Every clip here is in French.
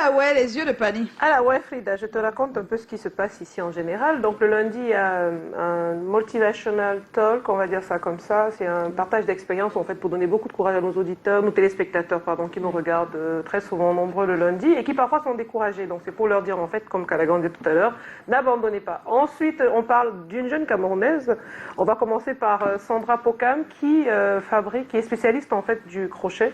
Ah ouais, les yeux de Pani. Alors ouais Frida, je te raconte un peu ce qui se passe ici en général. Donc le lundi, il y a un motivational talk, on va dire ça comme ça. C'est un partage d'expérience en fait pour donner beaucoup de courage à nos auditeurs, nos téléspectateurs pardon, qui nous regardent très souvent nombreux le lundi et qui parfois sont découragés. Donc c'est pour leur dire en fait, comme Kalagan dit tout à l'heure, n'abandonnez pas. Ensuite, on parle d'une jeune Camerounaise. On va commencer par Sandra Pokam qui qui est spécialiste en fait du crochet.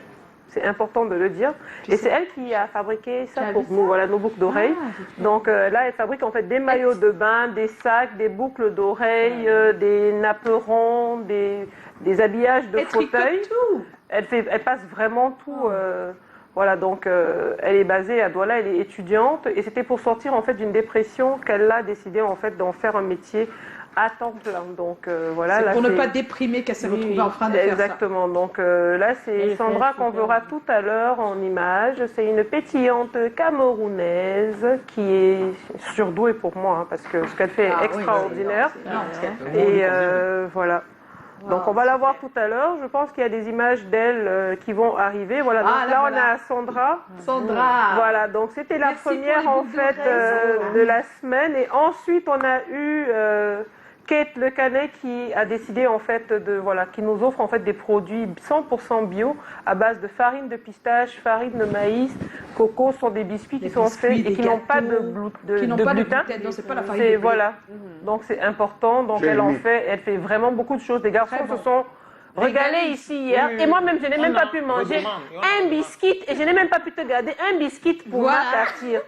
C'est important de le dire. Et c'est elle qui a fabriqué ça pour nous, voilà, nos boucles d'oreilles. Donc là, elle fabrique en fait des maillots de bain, des sacs, des boucles d'oreilles, des napperons, des habillages de fauteuil. Elle passe vraiment tout. Voilà, donc elle est basée à Douala, elle est étudiante. Et c'était pour sortir en fait d'une dépression qu'elle a décidé en fait d'en faire un métier à temps plein. Donc voilà. C'est là, pour ne pas déprimer qu'elle s'est retrouvée en train de faire ça. Exactement. Donc là, c'est Sandra qu'on verra tout à l'heure en image. C'est une pétillante camerounaise qui est surdouée pour moi, hein, parce que ce qu'elle fait est extraordinaire. Et voilà. Donc on va la voir tout à l'heure. Je pense qu'il y a des images d'elle qui vont arriver. Voilà. Donc là, on a Sandra. Voilà. Donc c'était la première en fait de la semaine. Et ensuite, on a eu Kate Le Canet qui a décidé en fait qui nous offre en fait des produits 100% bio à base de farine de pistache, farine de maïs, coco. Ce sont des biscuits qui sont faits et qui n'ont pas de gluten. Non, c'est pas la farine de blé. Voilà. Donc c'est important. Donc elle fait vraiment beaucoup de choses. Les garçons se sont régalés ici hier. Et moi-même, je n'ai même pas pu manger un biscuit et je n'ai même pas pu te garder un biscuit pour ma partir.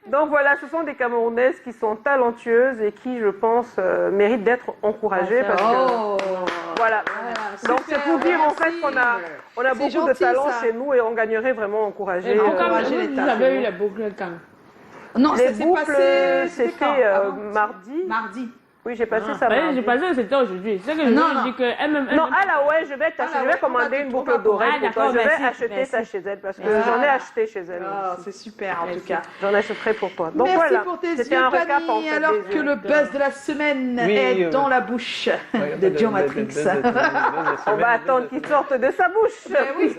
Donc voilà, ce sont des Camerounaises qui sont talentueuses et qui, je pense, méritent d'être encouragées. Parce que, voilà. Donc c'est pour dire en fait qu'on a beaucoup de talent chez nous et on gagnerait vraiment à encourager. Vous avez eu les boucles quand? Non, les boucles, c'était mardi. Oui, j'ai passé ça. J'ai passé, c'était aujourd'hui. C'est que je dis que elle-même. Non, je vais commander une boucle d'oreille pour toi. Je vais acheter ça chez elle parce que j'en ai acheté chez elle. C'est super en tout cas. J'en achèterai pour toi. Donc merci voilà. pour tes yeux, un récap Pani, alors que le buzz de la semaine est dans la bouche de Dion Matrix. On va attendre qu'il sorte de sa bouche. Oui.